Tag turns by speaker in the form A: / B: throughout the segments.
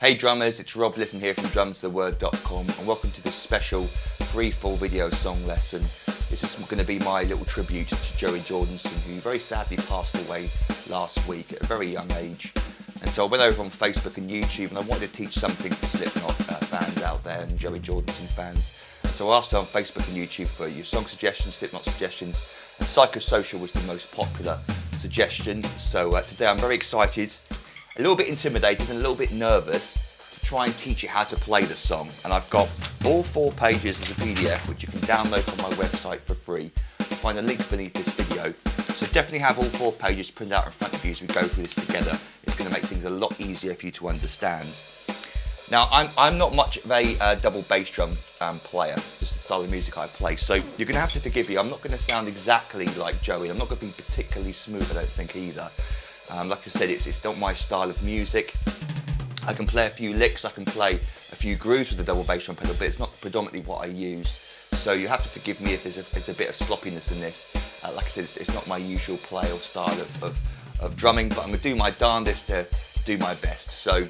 A: Hey drummers, it's Rob Litton here from drumstheword.com and welcome to this special free full video song lesson. This is going to be my little tribute to Joey Jordison, who very sadly passed away last week at a very young age. And so I went over on Facebook and YouTube and I wanted to teach something for Slipknot fans out there and Joey Jordison fans. And so I asked on Facebook and YouTube for your song suggestions, Slipknot suggestions, and Psychosocial was the most popular suggestion. So today I'm very excited, a little bit intimidated and a little bit nervous to try and teach you how to play the song. And I've got all 4 pages of the PDF which you can download from my website for free. Find a link beneath this video. So definitely have all 4 pages printed out in front of you as we go through this together. It's going to make things a lot easier for you to understand. Now I'm not much of a double bass drum player, just the style of music I play. So you're going to have to forgive me. I'm not going to sound exactly like Joey. I'm not going to be particularly smooth, I don't think either. Like I said, it's not my style of music. I can play a few licks, I can play a few grooves with the double bass drum pedal, but it's not predominantly what I use. So you have to forgive me if there's a bit of sloppiness in this. Like I said, it's not my usual play or style of drumming, but I'm going to do my darndest to do my best. So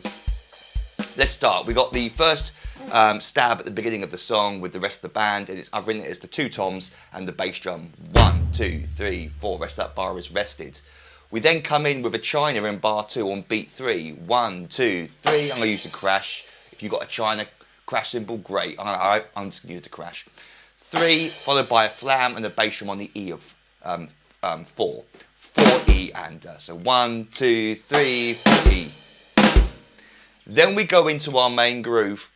A: let's start. We got the first stab at the beginning of the song with the rest of the band, and I've written it as the 2 toms and the bass drum. 1, 2, 3, 4. Rest of that bar is rested. We then come in with a China in bar 2 on beat 3. 1, 2, 3. I'm going to use the crash. If you've got a China crash cymbal, great. I'm just going to use the crash. 3, followed by a flam and a bass drum on the E of 4. 4 E and so 1, 2, 3, 4 E. Then we go into our main groove.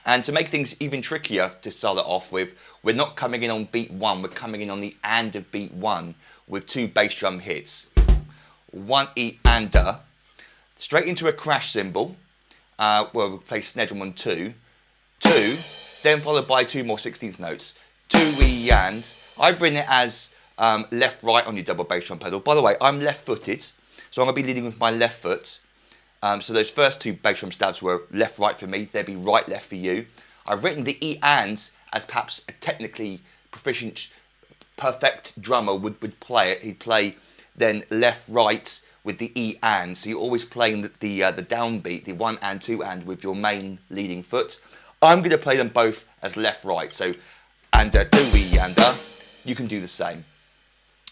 A: And to make things even trickier to start it off with, we're not coming in on beat 1, we're coming in on the and of beat 1 with 2 bass drum hits. 1 E and straight into a crash cymbal, where we'll play snare drum on 2, 2, then followed by 2 more 16th notes. 2 E and. I've written it as left right on your double bass drum pedal. By the way, I'm left footed, so I'm going to be leading with my left foot. So those first 2 bass drum stabs were left right for me, they'd be right left for you. I've written the E ands as perhaps a technically proficient, perfect drummer would play it. He'd play then left right with the E and. So you're always playing the downbeat, the 1 and 2 and with your main leading foot. I'm going to play them both as left right. So and 2 E and you can do the same.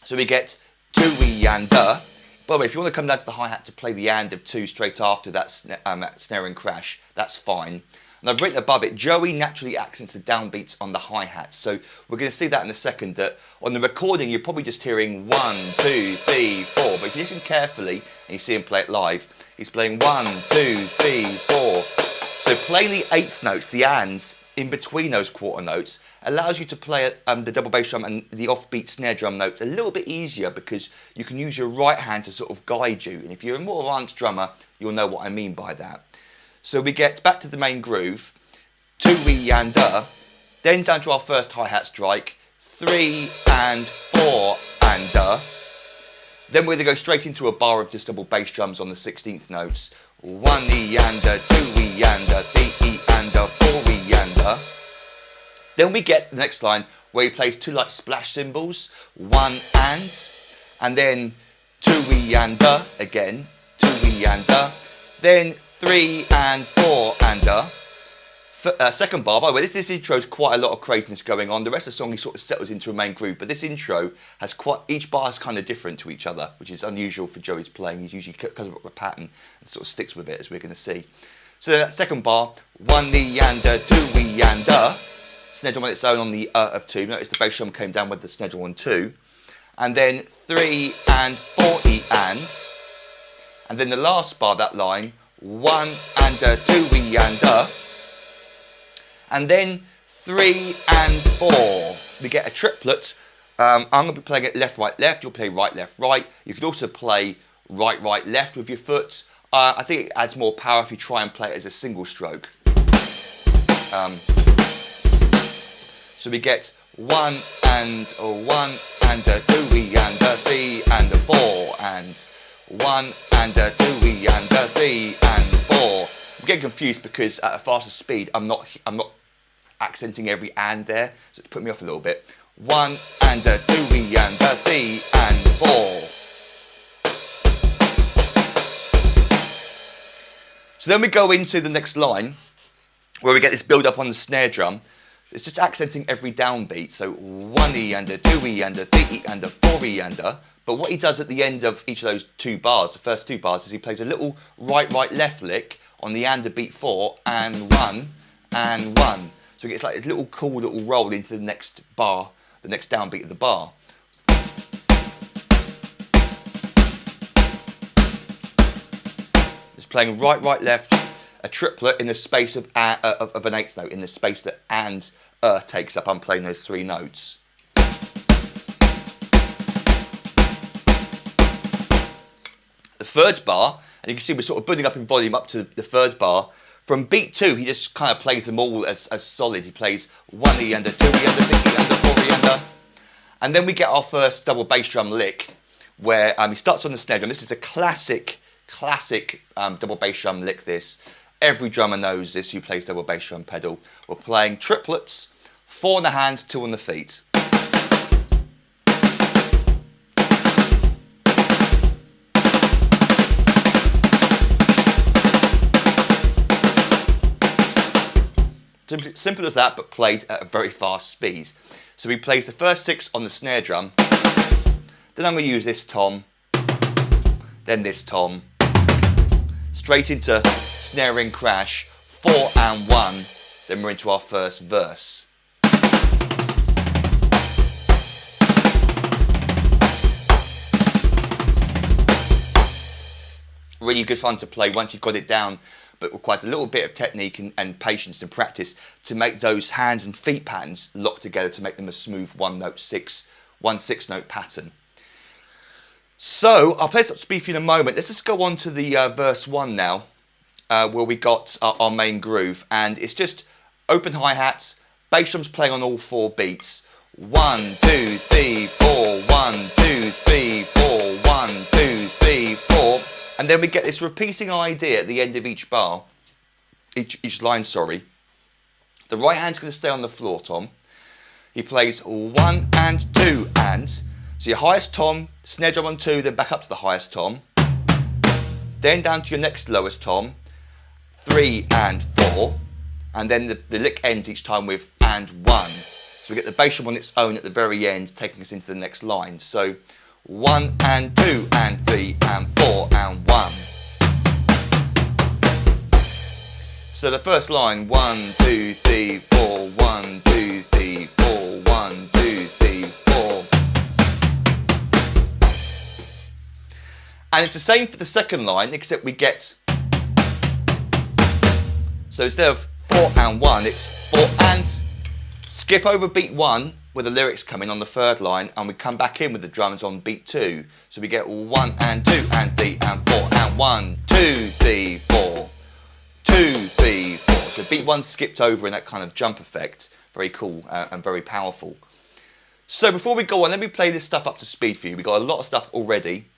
A: So we get 2 E and By the way, if you want to come down to the hi-hat to play the and of 2 straight after that snare and crash, that's fine. And I've written above it, Joey naturally accents the downbeats on the hi-hat. So we're going to see that in a second, that on the recording you're probably just hearing 1, 2, 3, 4. But if you listen carefully and you see him play it live, he's playing 1, 2, 3, 4. So playing the 8th notes, the ands, in between those quarter notes allows you to play the double bass drum and the offbeat snare drum notes a little bit easier because you can use your right hand to sort of guide you. And if you're a more advanced drummer, you'll know what I mean by that. So we get back to the main groove, 2 E and then down to our first hi-hat strike, 3 and 4 and Then we're going to go straight into a bar of just double bass drums on the 16th notes. 1 E and 2 E and 3 E and 4 E and Then we get the next line where he plays 2 like splash cymbals, 1 and then 2 E and again, 2 E and then 3 and 4 and second bar. By the way, this intro has quite a lot of craziness going on. The rest of the song he sort of settles into a main groove, but this intro has each bar is kind of different to each other, which is unusual for Joey's playing. He usually comes up with a pattern and sort of sticks with it, as we're going to see. So that second bar, 1 E and 2 E and snare drum on its own on the of 2. Notice the bass drum came down with the snare drum on 2, and then 3 and 4 E and then the last bar, that line, 1 and 2 E and then 3 and 4. We get a triplet. I'm going to be playing it left, right, left. You'll play right, left, right. You could also play right, right, left with your foot. I think it adds more power if you try and play it as a single stroke. So we get 1 and 2 E and 3 and 4 and 1 and 2 E and 3 and 4. I'm getting confused because at a faster speed I'm not accenting every and there, so it put me off a little bit. 1 and 2 E and 3 and 4. So then we go into the next line, where we get this build up on the snare drum. It's just accenting every downbeat. So 1E under, 2E under, 3E under, 4E under. But what he does at the end of each of those 2 bars, the first 2 bars, is he plays a little right, left lick on the under beat 4 and 1 and 1. So it gets like a little cool little roll into the next bar, the next downbeat of the bar. It's playing right, left, a triplet in the space of an 8th note, in the space that and takes up. I'm playing those 3 notes. The 3rd bar, and you can see we're sort of building up in volume up to the 3rd bar. From beat 2, he just kind of plays them all as solid. He plays 1E under, 2E under, 3E under, 4E under. And then we get our first double bass drum lick, where he starts on the snare drum. This is a classic double bass drum lick, this. Every drummer knows this who plays double bass drum pedal. We're playing triplets, 4 on the hands, 2 on the feet. Simple as that, but played at a very fast speed. So he plays the first 6 on the snare drum. Then I'm going to use this tom, then this tom, straight into snare in crash, 4 and 1, then we're into our first verse. Really good fun to play once you've got it down, but requires a little bit of technique and patience and practice to make those hands and feet patterns lock together to make them a smooth 1/6 note pattern. So I'll play this up to speed for you in a moment. Let's just go on to the verse 1 now, where we got our main groove, and it's just open hi-hats, bass drums playing on all 4 beats. 1, 2, 3, 4, 1, 2, 3, 4, 1, 2, 3, 4. And then we get this repeating idea at the end of each bar, each line, sorry. The right hand's going to stay on the floor, tom. He plays 1 and 2 and. So your highest tom, snare drum on 2, then back up to the highest tom. Then down to your next lowest tom, 3 and 4. And then the lick ends each time with and 1. So we get the bass drum on its own at the very end, taking us into the next line. So 1 and 2 and 3 and 4 and 1. So the first line, 1, 2, 3, 4, 1, 2, 3, 4, 1, 2, 3, 4. And it's the same for the second line, except we get, so instead of 4 and 1, it's 4 and, skip over beat 1, where the lyrics come in on the 3rd line, and we come back in with the drums on beat 2. So we get 1 and 2 and 3 and 4 and 1, 2, 3, 4, 2, 3, 4. So beat 1 skipped over in that kind of jump effect. Very cool and very powerful. So before we go on, let me play this stuff up to speed for you. We've got a lot of stuff already.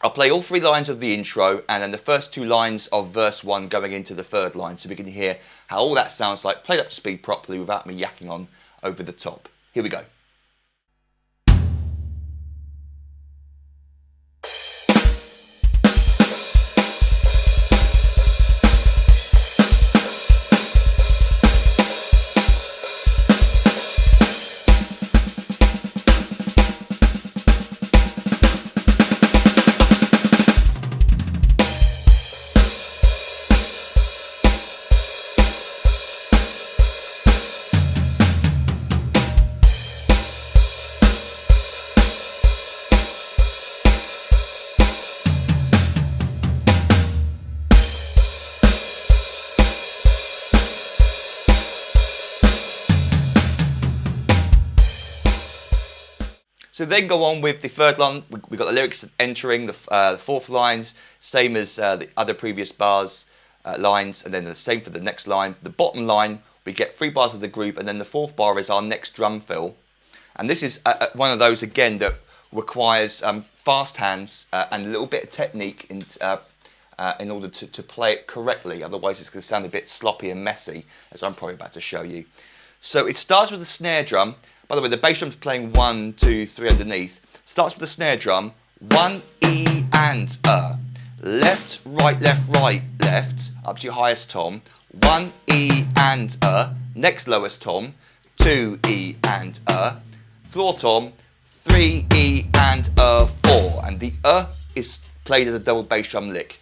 A: I'll play all 3 lines of the intro and then the first 2 lines of verse 1 going into the 3rd line, so we can hear how all that sounds like, played up to speed properly without me yakking on over the top. Here we go. So then go on with the 3rd line. We've got the lyrics entering the 4th line, same as the other previous bars, lines, and then the same for the next line. The bottom line, we get 3 bars of the groove, and then the 4th bar is our next drum fill. And this is one of those, again, that requires fast hands and a little bit of technique in order to play it correctly. Otherwise, it's going to sound a bit sloppy and messy, as I'm probably about to show you. So it starts with the snare drum. By the way, the bass drum's playing 1, 2, 3 underneath. Starts with the snare drum, 1, E and left, right, left, up to your highest tom, 1 E and a, next lowest tom, 2 E and a, floor tom, 3 E and a 4, and the is played as a double bass drum lick.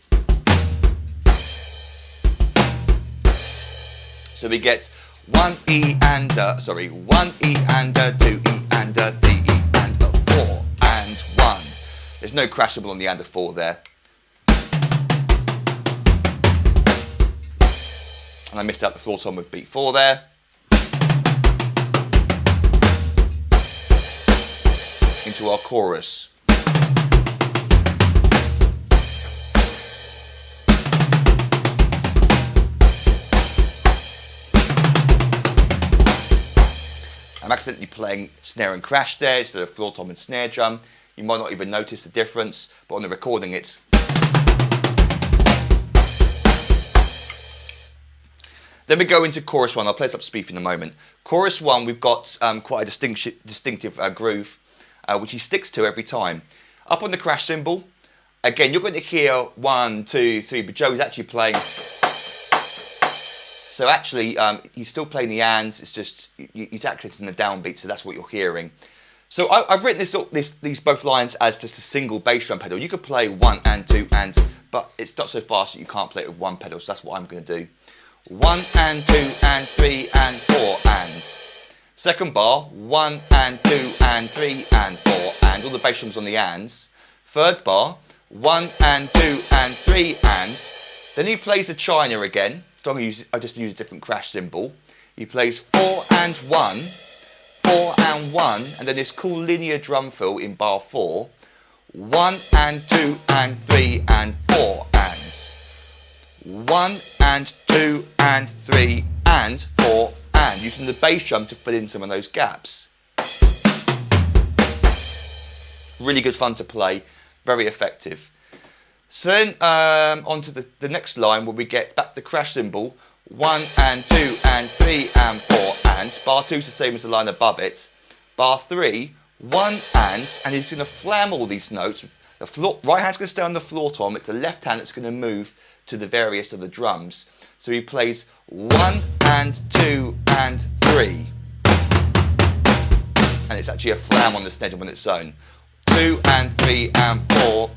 A: So we get 1 E and a, 1 E and a, 2 E and a, 3 E and a 4 and 1. There's no crash cymbal on the and a 4 there. And I missed out the floor tom with beat 4 there. Into our chorus. I'm accidentally playing snare and crash there instead of floor tom and snare drum. You might not even notice the difference, but on the recording it's... Then we go into chorus 1. I'll play this up to speed in a moment. Chorus 1, we've got quite a distinctive groove, which he sticks to every time. Up on the crash cymbal, again, you're going to hear 1, 2, 3, but Joey's actually playing... So actually, he's still playing the ands, it's just, he's accenting the downbeat, so that's what you're hearing. So I've written these both lines as just a single bass drum pedal. You could play 1 and 2 and, but it's not so fast that you can't play it with one pedal, so that's what I'm going to do. 1 and 2 and 3 and 4 and. Second bar, 1 and 2 and 3 and 4 and, all the bass drums on the ands. Third bar, 1 and 2 and 3 and. Then he plays the China again. I just use a different crash cymbal. He plays 4 and 1, 4 and 1, and then this cool linear drum fill in bar 4. 1 and 2 and 3 and 4 and. 1 and 2 and 3 and 4 and, using the bass drum to fill in some of those gaps. Really good fun to play, very effective. So then on to the next line where we get back the crash cymbal, 1 and 2 and 3 and 4 and. Bar 2 is the same as the line above it. Bar 3, 1 and he's going to flam all these notes. The right hand's going to stay on the floor tom, it's the left hand that's going to move to the various of the drums. So he plays 1 and 2 and 3. And it's actually a flam on the snare drum on its own. 2 and 3 and 4.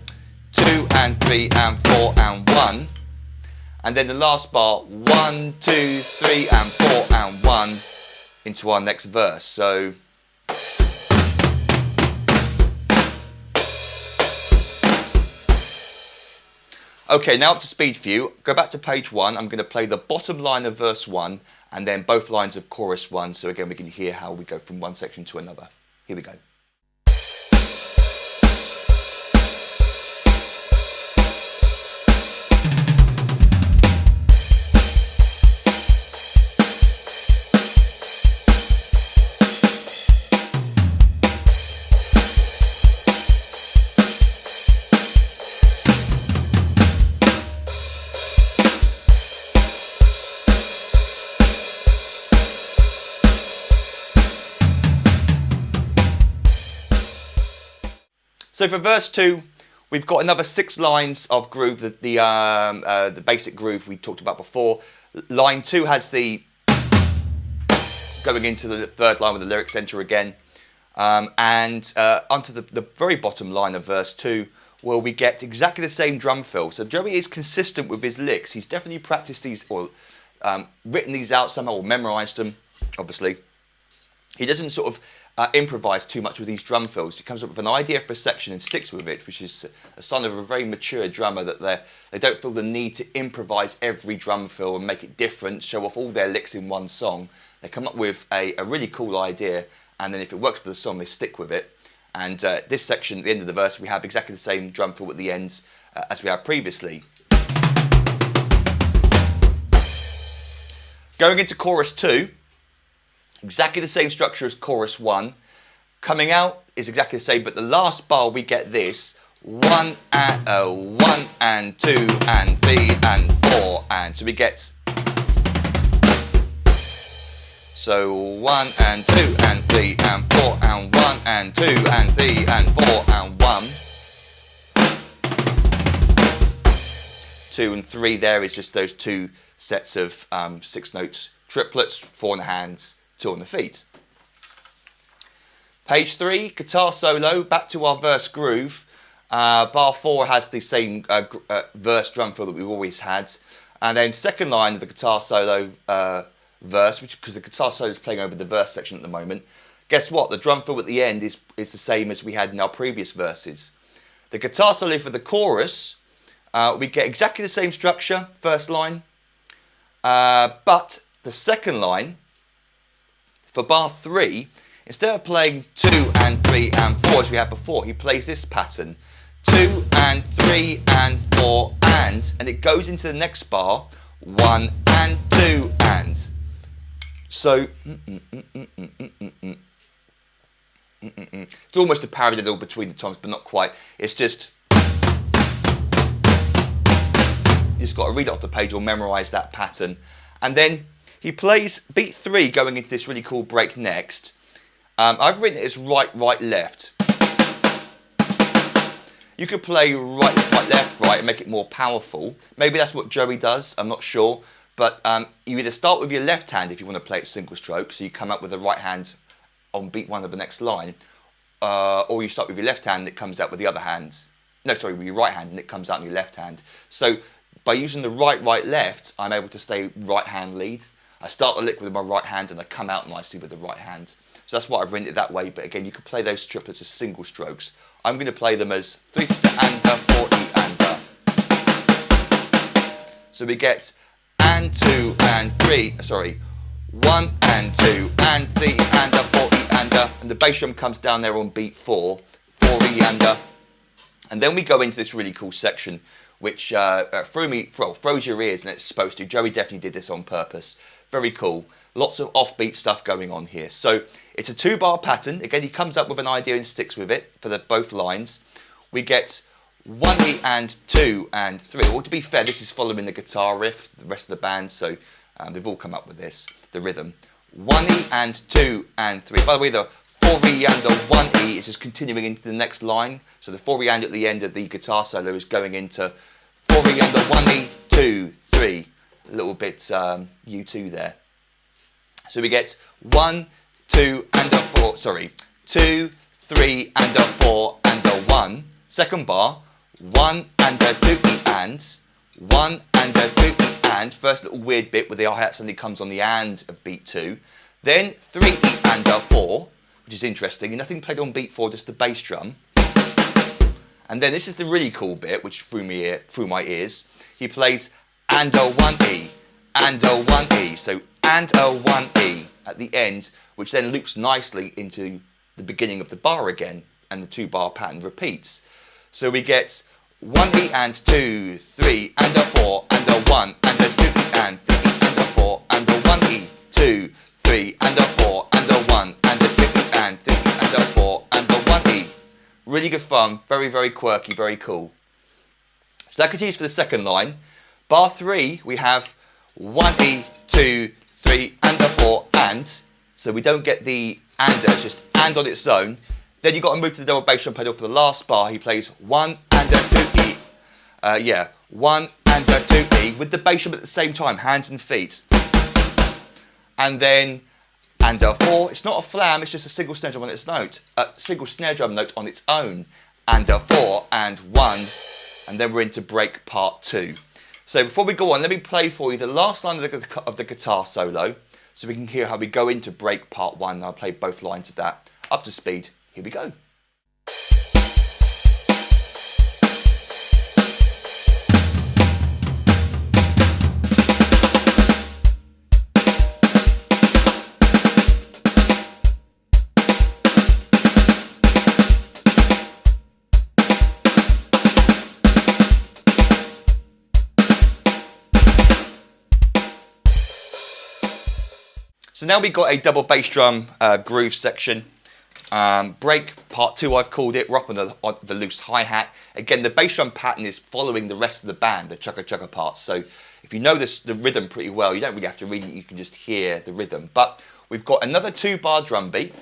A: 2 and 3 and 4 and 1. And then the last bar, 1, 2, 3 and 4 and 1 into our next verse. So okay, now up to speed for you. Go back to page 1. I'm going to play the bottom line of verse 1 and then both lines of chorus 1. So again, we can hear how we go from one section to another. Here we go. So for verse 2, we've got another 6 lines of groove, the basic groove we talked about before. Line 2 has the going into the third line with the lyric center again. And onto the very bottom line of verse 2, where we get exactly the same drum fill. So Joey is consistent with his licks. He's definitely practiced these, or written these out somehow, or memorized them, obviously. He doesn't sort of improvise too much with these drum fills. He comes up with an idea for a section and sticks with it, which is a sign of a very mature drummer, that they don't feel the need to improvise every drum fill and make it different, show off all their licks in one song. They come up with a really cool idea, and then if it works for the song, they stick with it. And this section, at the end of the verse, we have exactly the same drum fill at the end as we had previously. Going into chorus 2, exactly the same structure as chorus 1. Coming out is exactly the same, but the last bar we get this 1 and 2 and 3 and 4 and. So we get, so 1 and 2 and 3 and 4 and 1 and 2 and 3 and 4 and 1. 2 and 3 there is just those 2 sets of 6-note triplets, 4 on the hands, 2 on the feet. Page 3, guitar solo, back to our verse groove. Bar 4 has the same verse drum fill that we've always had. And then second line of the guitar solo verse, because the guitar solo is playing over the verse section at the moment. Guess what? The drum fill at the end is the same as we had in our previous verses. The guitar solo for the chorus, we get exactly the same structure, first line. But the second line, for bar 3, instead of playing 2 and 3 and 4 as we had before, he plays this pattern. 2 and 3 and 4 and it goes into the next bar, 1 and 2 and. So, it's almost a parallel between the tones, but not quite. It's just, you just got to read it off the page or memorise that pattern. And then he plays beat 3 going into this really cool break next. I've written it as right, right, left. You could play right, right, left, right and make it more powerful. Maybe that's what Joey does, I'm not sure. But you either start with your left hand if you want to play it single stroke, so you come up with the right hand on beat 1 of the next line, or you start with your left hand and it comes out with the other hand. No, sorry, with your right hand and it comes out on your left hand. So by using the right, right, left, I'm able to stay right hand lead. I start the lick with my right hand and I come out nicely with the right hand. So that's why I've written it that way, but again, you could play those triplets as single strokes. I'm going to play them as 3 and 4 and. So we get and 2 and 3, sorry, 1 and 2 and 3 and 4 and the bass drum comes down there on beat 4, 4 and then we go into this really cool section which froze your ears, and it's supposed to. Joey definitely did this on purpose. Very cool. Lots of offbeat stuff going on here. So it's a 2-bar pattern. Again, he comes up with an idea and sticks with it for both lines. We get 1 E and 2 and 3. Well, to be fair, this is following the guitar riff, the rest of the band, so they've all come up with this, the rhythm. 1 E and 2 and 3. By the way, the 4 E and the 1 E is just continuing into the next line. So the 4 E and at the end of the guitar solo is going into 4 E and the 1 E, 2, 3. A little bit U2 there. So we get 1, 2 and a 4, sorry, 2, 3 and a 4 and a 1. Second bar, 1 and a 2 E and, 1 and a 2 E and. First little weird bit where the hi-hat suddenly comes on the and of beat 2. Then 3 E and a 4, which is interesting. And nothing played on beat 4, just the bass drum. And then this is the really cool bit, which threw my ears. He plays and a 1 E, and a 1 E. So and a 1 E at the end, which then loops nicely into the beginning of the bar again, and the 2-bar pattern repeats. So we get 1 E and 2, 3 and a 4 and a 1 and a 2 E and 3 E and a 4 and a 1 E, 2, 3 and a 4 and a 1 and a 2 E and 3 E and a 4 and a 1 E. Really good fun, very, very quirky, very cool. So that continues for the second line. Bar 3, we have 1 E, 2, 3 and a 4 and. So we don't get the and, it's just and on its own. Then you've got to move to the double bass drum pedal for the last bar. He plays 1 and a 2 E. 1 and a 2 E with the bass drum at the same time, hands and feet. And then and a 4. It's not a flam, it's just a single snare drum on its note. Single snare drum note on its own. And a 4 and 1. And then we're into break part 2. So before we go on, let me play for you the last line of the guitar solo, so we can hear how we go into break part 1. I'll play both lines of that up to speed. Here we go. So now we've got a double bass drum groove section. Break part 2, I've called it. We're up on the loose hi-hat. Again, the bass drum pattern is following the rest of the band, the chugga-chugga parts. So if you know the rhythm pretty well, you don't really have to read it, you can just hear the rhythm. But we've got another 2-bar drum beat.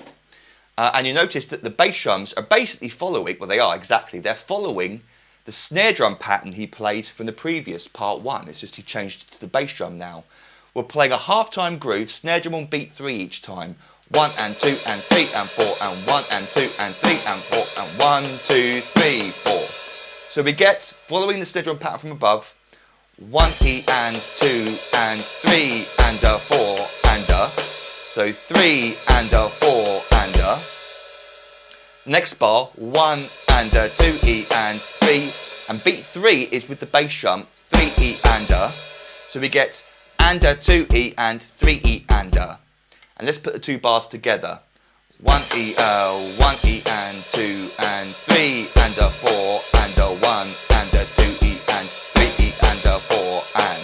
A: And you notice that the bass drums are basically following, well they are exactly, they're following the snare drum pattern he played from the previous part 1. It's just he changed it to the bass drum now. We're playing a half-time groove, snare drum on beat 3 each time. 1 and 2 and 3 and 4 and 1 and 2 and 3 and 4 and 1, 2, 3, 4. So we get, following the snare drum pattern from above, 1 E and 2 and 3 and a 4 and a. So 3 and a 4 and a. Next bar, 1 and a 2 E and 3. And beat 3 is with the bass drum, 3 E and a. So we get and a 2 E and 3 E and a. And let's put the 2 bars together. 1 E and 2 and 3 and a 4 and a 1 and a 2 E and 3 E and a 4 and.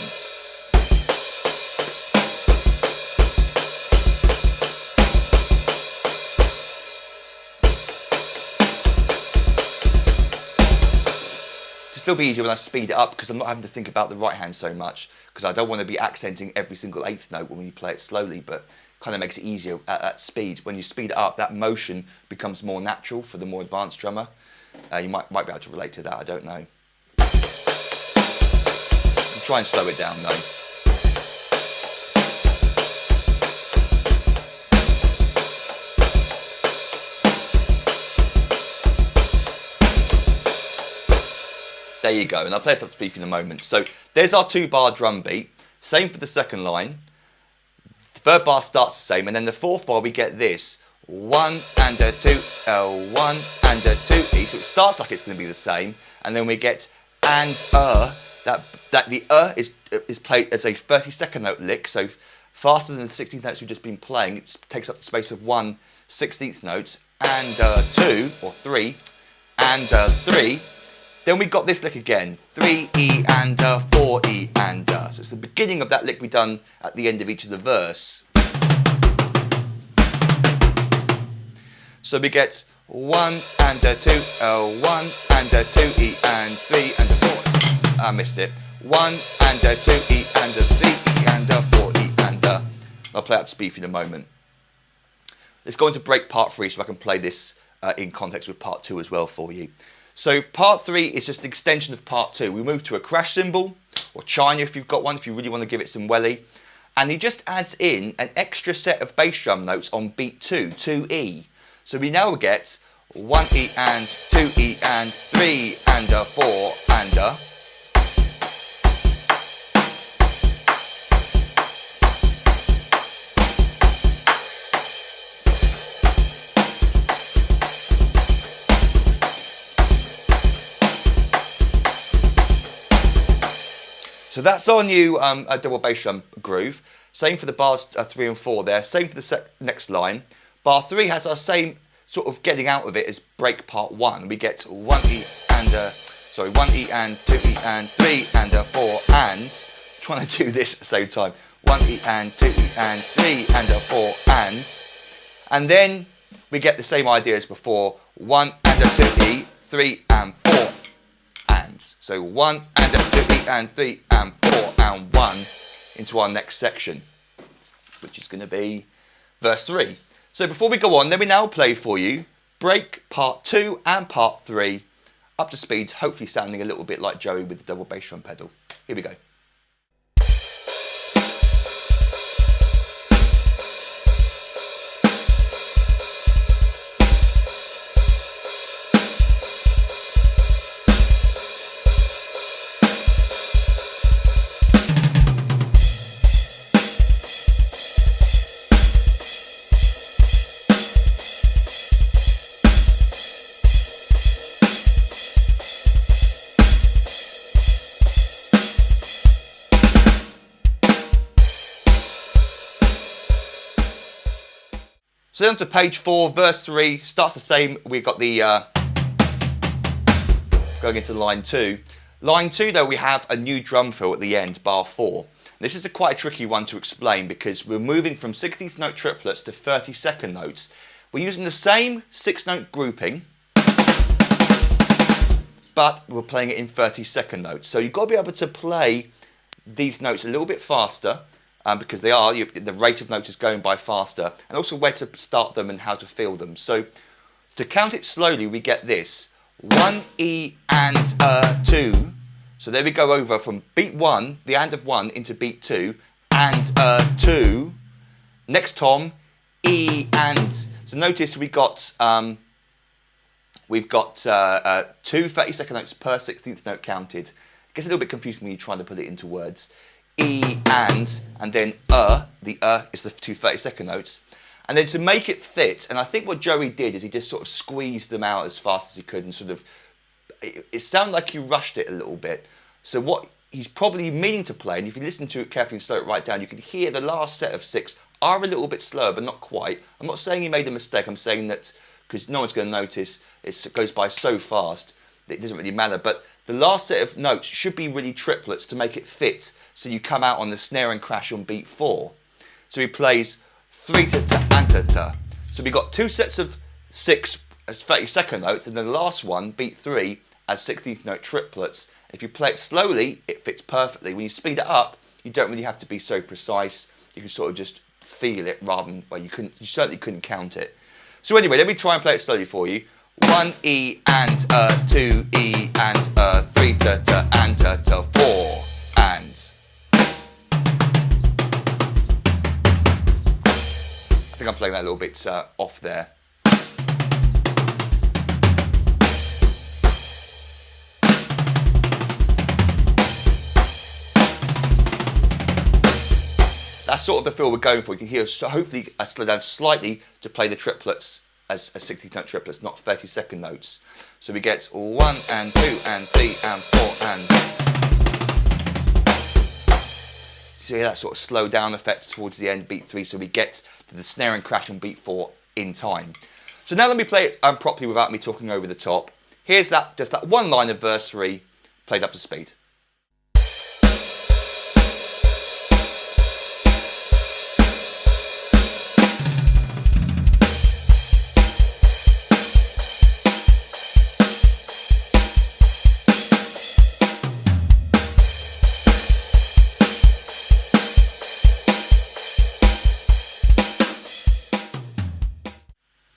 A: It'll be easier when I speed it up because I'm not having to think about the right hand so much, because I don't want to be accenting every single 8th note when you play it slowly, but kind of makes it easier at that speed. When you speed it up, that motion becomes more natural for the more advanced drummer. You might be able to relate to that, I don't know. I'll try and slow it down though. There you go, and I'll play this up to speed in a moment. So there's our 2-bar drum beat. Same for the second line. The third bar starts the same, and then the 4th bar we get this 1 and a 2, 1 and a 2 E. So it starts like it's going to be the same, and then we get and that the is played as a 32nd note lick, so faster than the 16th notes we've just been playing. It takes up the space of 1 16th note, and 2 or 3 and 3. Then we got this lick again, 3 E and 4 E and so it's the beginning of that lick we done at the end of each of the verse. So we get 1 and 2, 1 and 2 E and 3 and 4. I missed it. 1 and 2 E and 3 E and 4 E and I'll play up to speed in a moment. Let's go into break part 3 so I can play this in context with part 2 as well for you. So part 3 is just an extension of part 2. We move to a crash cymbal, or china if you've got one, if you really want to give it some welly. And he just adds in an extra set of bass drum notes on beat 2, 2E. So we now get 1 E and 2 E and 3 and 4 and So that's our new double bass drum groove. Same for the bars 3 and 4 there. Same for the next line. Bar 3 has our same sort of getting out of it as break part 1. We get 1 E and 1 E and 2 E and 3 and 4 and. Trying to do this at the same time. 1 E and 2 E and 3 and 4 and. And then we get the same idea as before. 1 and 2 E, 3 and 4 and. So 1 and 2 E and 3 and 4 and 1 into our next section, which is going to be verse 3. So before we go on, let me now play for you break part 2 and part 3 up to speed, hopefully sounding a little bit like Joey with the double bass drum pedal. Here we go. So then to page 4, verse 3, starts the same. We've got the, going into line 2. Line 2 though, we have a new drum fill at the end, bar 4. This is quite a tricky one to explain because we're moving from 16th note triplets to 32nd notes. We're using the same 6-note grouping, but we're playing it in 32nd notes. So you've got to be able to play these notes a little bit faster, because the rate of notes is going by faster, and also where to start them and how to feel them. So to count it slowly, we get this: 1 E and 2. So there we go over from beat 1, the and of 1 into beat 2 and 2. Next tom, E and. So notice we've got 2 30-second notes per 16th note counted. It gets a little bit confusing when you're trying to put it into words. E and then the is the 2 30-second notes. And then to make it fit, and I think what Joey did is he just sort of squeezed them out as fast as he could and sort of, it sounded like he rushed it a little bit. So what he's probably meaning to play, and if you listen to it carefully and slow it right down, you can hear the last set of 6 are a little bit slower, but not quite. I'm not saying he made a mistake, I'm saying that, because no one's going to notice, it goes by so fast that it doesn't really matter. But the last set of notes should be really triplets to make it fit, so you come out on the snare and crash on beat 4. So he plays 3 ta ta and ta ta. So we got 2 sets of 6 as 30-second notes, and then the last one, beat 3, as 16th note triplets. If you play it slowly, it fits perfectly. When you speed it up, you don't really have to be so precise. You can sort of just feel it rather than, well, you certainly couldn't count it. So anyway, let me try and play it slowly for you. 1 E and 2 E and 3 ta ta and ta ta 4 and. I think I'm playing that a little bit off there. That's sort of the feel we're going for. You can hear, so hopefully I slow down slightly to play the triplets as 16th note triplets, not 30-second notes. So we get 1 and 2 and 3 and 4 and. So you hear that sort of slow down effect towards the end, beat 3, so we get to the snare and crash on beat 4 in time. So now let me play it properly without me talking over the top. Here's that, just that one line of verse 3 played up to speed.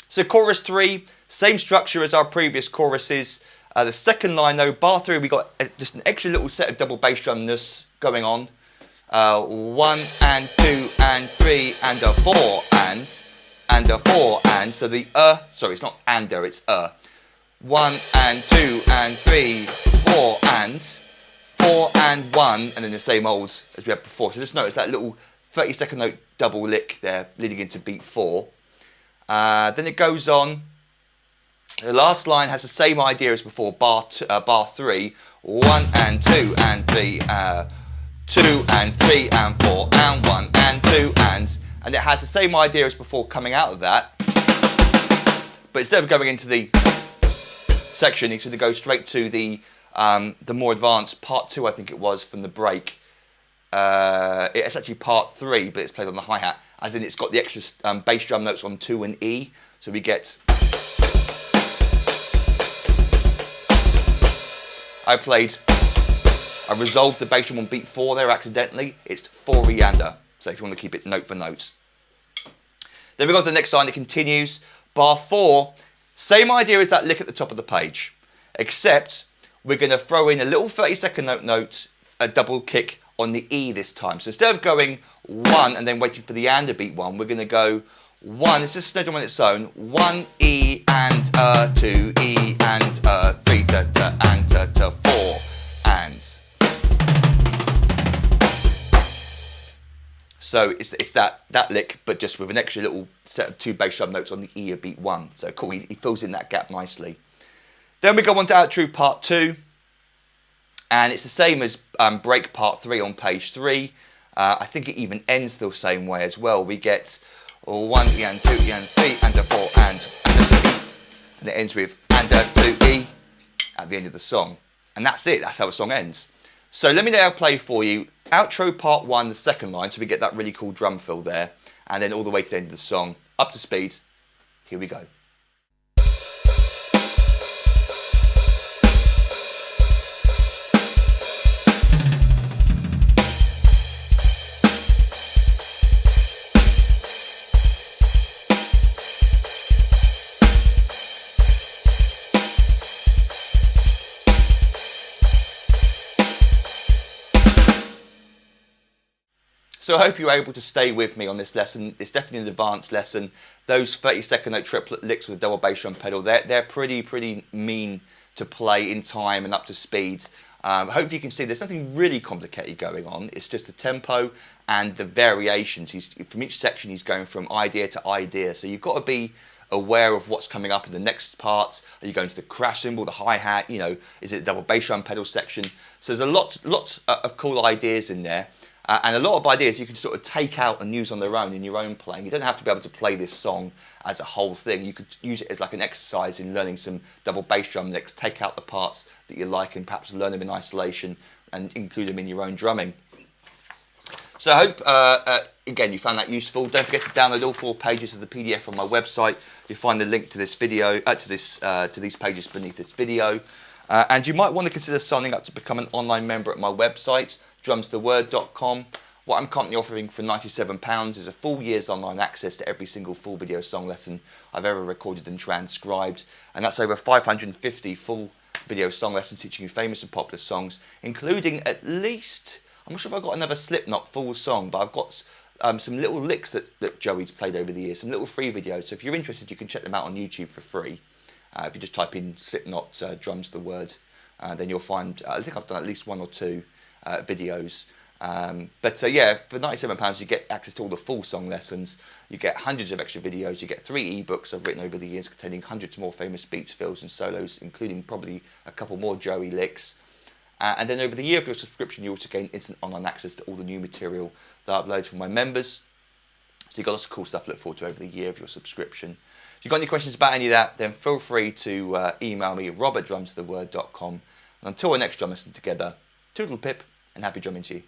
A: So chorus 3, same structure as our previous choruses. The second line though, bar 3, we got just an extra little set of double bass drumness going on. 1 and 2 and 3 and a 4 and a 4 and. So the sorry, it's not and, it's 1 and 2 and 3, 4 and 4 and 1, and then the same old as we had before. So just notice that little 30-second note double lick there leading into beat 4. Then it goes on. The last line has the same idea as before, bar 3, 1 and 2 and 3, 2 and 3 and 4 and 1 and 2 and it has the same idea as before coming out of that. But instead of going into the section, it's going to go straight to the more advanced part 2, I think it was, from the break. It's actually part 3, but it's played on the hi-hat, as in it's got the extra bass drum notes on 2 and E. So we get. I resolved the bass drum on beat 4 there accidentally. It's 4 E and A. So if you want to keep it note for note. Then we go to the next line. It continues. Bar 4, same idea as that lick at the top of the page, except we're going to throw in a little 30-second note, a double kick on the E this time. So instead of going 1 and then waiting for the and to beat 1, we're going to go 1, it's just a snare drum on its own, 1 E and 2 E and 3 ta ta and ta ta 4 and. So it's that lick, but just with an extra little set of 2 bass drum notes on the E of beat 1. So cool, he fills in that gap nicely. Then we go on to Outro Part 2. And it's the same as break part 3 on page 3. I think it even ends the same way as well. We get 1 E and 2 E and 3 and a 4 and a 2 E. And it ends with and a 2 E at the end of the song. And that's it, that's how the song ends. So let me now play for you outro part 1, the second line, so we get that really cool drum fill there. And then all the way to the end of the song, up to speed. Here we go. So I hope you're able to stay with me on this lesson. It's definitely an advanced lesson. Those 30-second note triplet licks with a double bass drum pedal, they're pretty mean to play in time and up to speed. Hopefully you can see there's nothing really complicated going on. It's just the tempo and the variations. From each section he's going from idea to idea. So you've got to be aware of what's coming up in the next part. Are you going to the crash cymbal, the hi-hat, you know, is it a double bass drum pedal section? So there's a lot of cool ideas in there. And a lot of ideas you can sort of take out and use on their own in your own playing. You don't have to be able to play this song as a whole thing. You could use it as like an exercise in learning some double bass drum licks, take out the parts that you like and perhaps learn them in isolation and include them in your own drumming. So I hope, again, you found that useful. Don't forget to download all 4 pages of the PDF on my website. You'll find the link to this video, to these pages beneath this video. And you might want to consider signing up to become an online member at my website, drumstheword.com. What I'm currently offering for £97 is a full year's online access to every single full video song lesson I've ever recorded and transcribed. And that's over 550 full video song lessons teaching you famous and popular songs, including at least, I'm not sure if I've got another Slipknot full song, but I've got some little licks that Joey's played over the years, some little free videos. So if you're interested, you can check them out on YouTube for free. If you just type in Slipknot, drums the word, then you'll find, I think I've done at least 1 or 2 videos. But yeah, for £97 you get access to all the full song lessons, you get hundreds of extra videos, you get 3 ebooks I've written over the years containing hundreds more famous beats, fills and solos, including probably a couple more Joey licks. And then over the year of your subscription you also gain instant online access to all the new material that I upload for my members. So you've got lots of cool stuff to look forward to over the year of your subscription. If you've got any questions about any of that, then feel free to email me at rob@drumstheword.com. And until our next drum lesson together, toodle pip and happy drumming to you.